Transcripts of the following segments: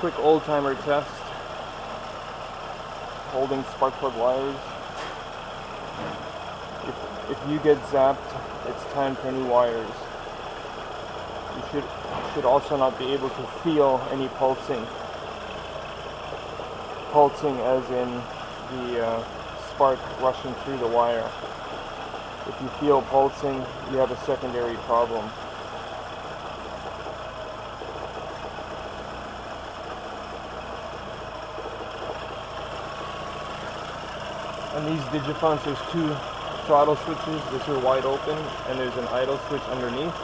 Quick old-timer test. Holding spark plug wires. If you get zapped, it's time for new wires. You should also not be able to feel any pulsing. Pulsing as in the spark rushing through the wire. If you feel pulsing, you have a secondary problem. On these digiphones, there's two throttle switches which are wide open, and there's an idle switch underneath.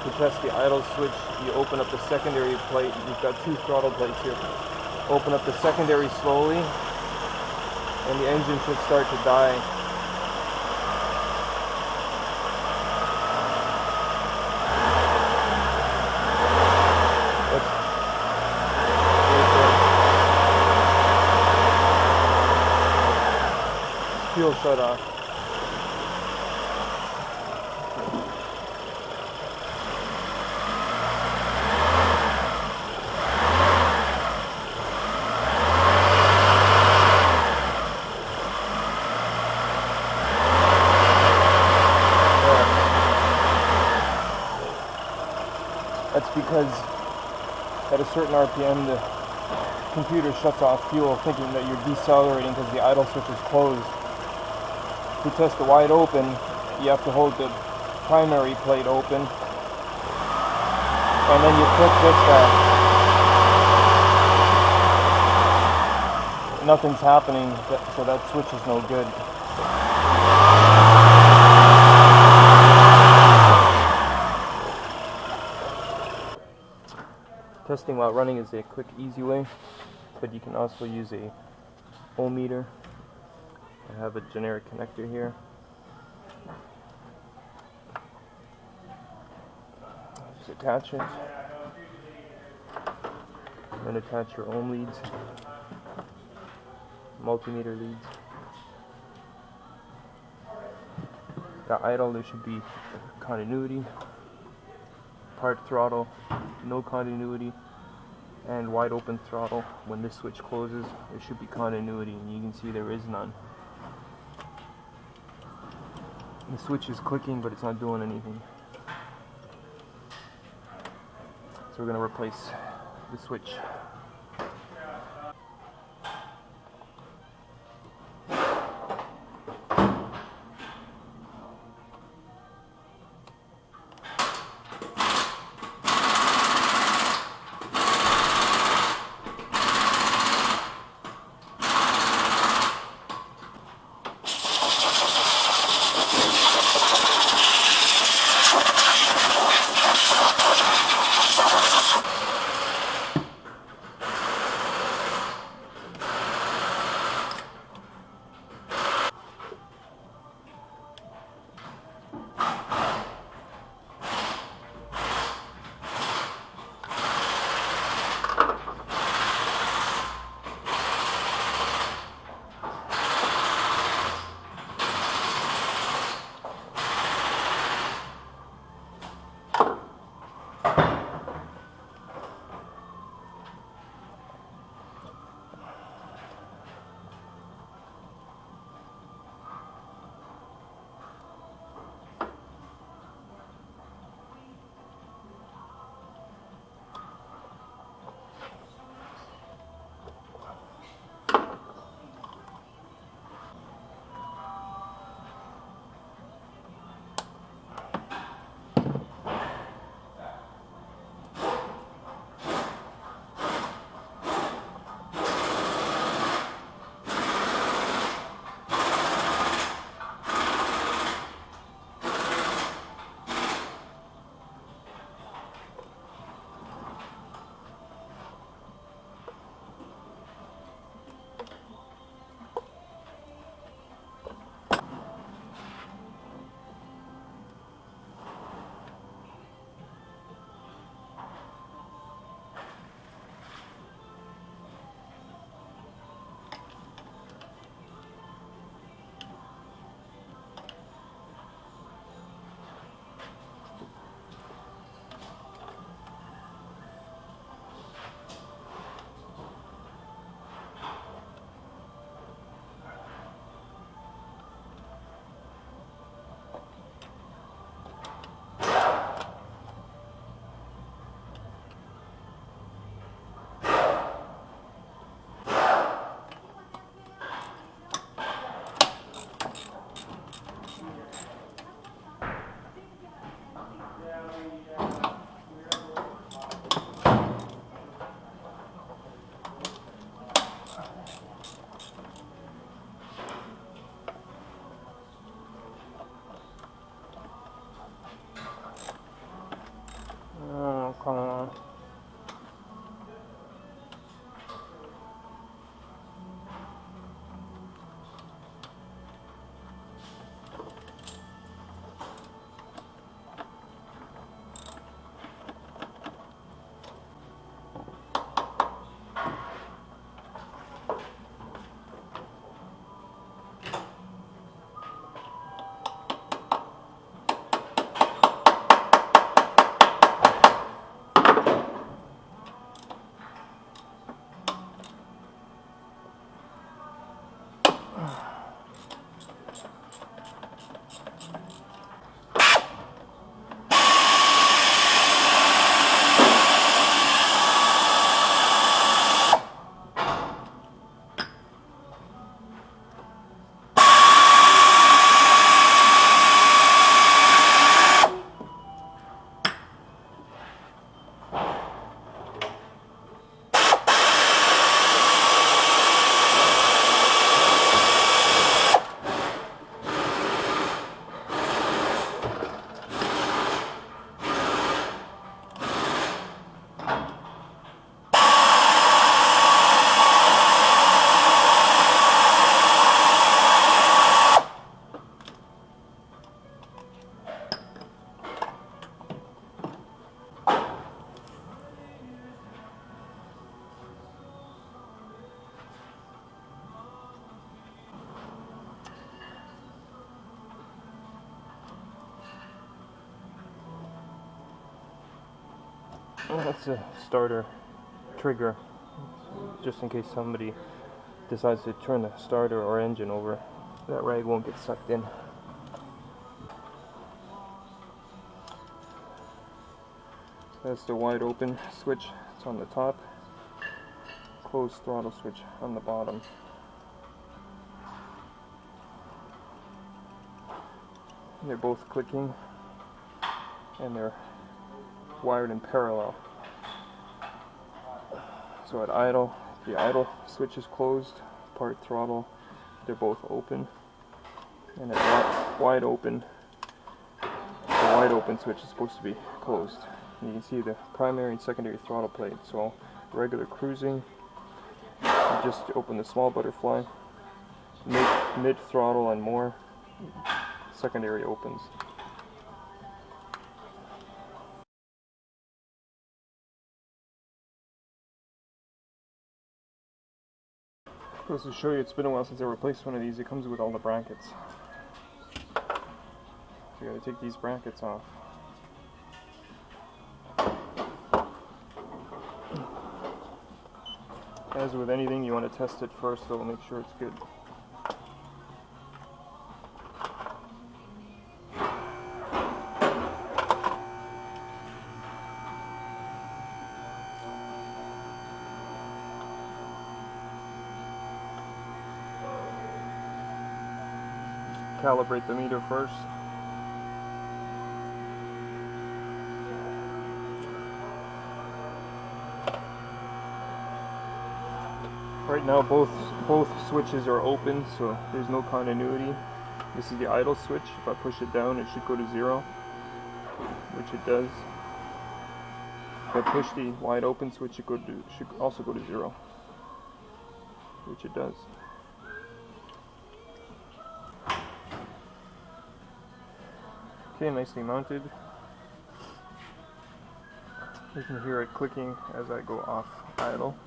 To test the idle switch, you open up the secondary plate. You've got two throttle plates here. Open up the secondary slowly, and the engine should start to die. Fuel shut off. That's because at a certain RPM the computer shuts off fuel, thinking that you're decelerating because the idle switch is closed. To test it wide open, you have to hold the primary plate open, and then you click this back. Nothing's happening, so that switch is no good. Testing while running is a quick, easy way, but you can also use a ohm meter. I have a generic connector here. Just attach it. Then attach your ohm leads, multimeter leads. Got idle, there should be continuity. Part throttle, no continuity. And wide open throttle. When this switch closes, there should be continuity, and you can see there is none. The switch is clicking, but it's not doing anything. So we're going to replace the switch. That's a starter trigger, just in case somebody decides to turn the starter or engine over. That rag won't get sucked in. That's the wide open switch. It's on the top. Closed throttle switch on the bottom. They're both clicking and they're wired in parallel. So at idle, the idle switch is closed, part throttle, they're both open. And at wide open, the wide open switch is supposed to be closed. And you can see the primary and secondary throttle plate. So regular cruising, you just open the small butterfly, mid throttle and more, secondary opens. Goes to show you, it's been a while since I replaced one of these. It comes with all the brackets. So you gotta take these brackets off. As with anything, you want to test it first, so make sure it's good. Calibrate the meter first. Right now both switches are open, so there's no continuity. This is the idle switch. If I push it down, it should go to 0, which it does. If I push the wide open switch, it should also go to 0, which it does. Okay, nicely mounted. You can hear it clicking as I go off idle.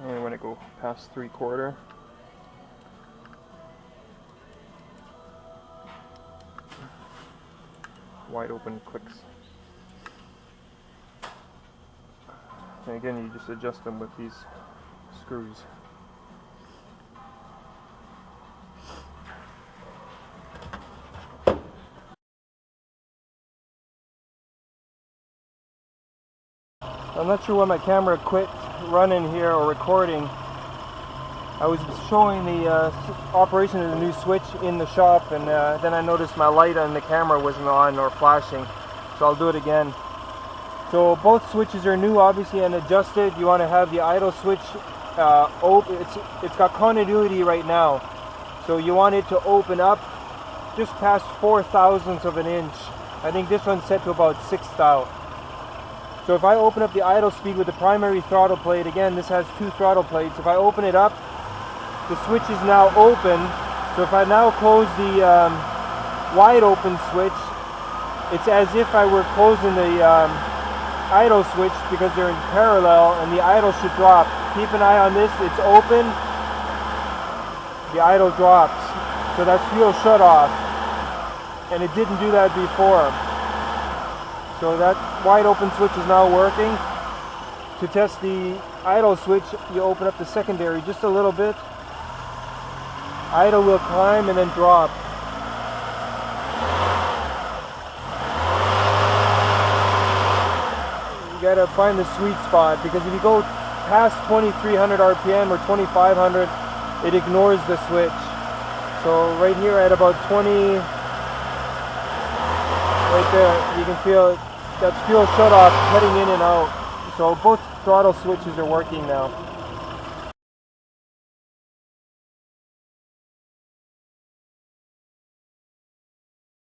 And when it go past 3/4, wide open clicks. And again, you just adjust them with these screws. I'm not sure why my camera quit running here or recording. I was showing the operation of the new switch in the shop, and then I noticed my light on the camera wasn't on or flashing, so I'll do it again. So both switches are new, obviously, and adjusted. You want to have the idle switch open. It's got continuity right now, so you want it to open up just past 0.004 of an inch. I think this one's set to about 6 thou. So if I open up the idle speed with the primary throttle plate, again, this has 2 throttle plates. If I open it up, the switch is now open. So if I now close the wide open switch, it's as if I were closing the idle switch, because they're in parallel, and the idle should drop. Keep an eye on this, it's open, the idle drops. So that's fuel shut off. And it didn't do that before. So that wide open switch is now working. To test the idle switch, you open up the secondary just a little bit. Idle will climb and then drop. You gotta find the sweet spot, because if you go past 2300 RPM or 2500, it ignores the switch. So right here at about 20, right there, you can feel that's fuel shut off heading in and out. So both throttle switches are working now.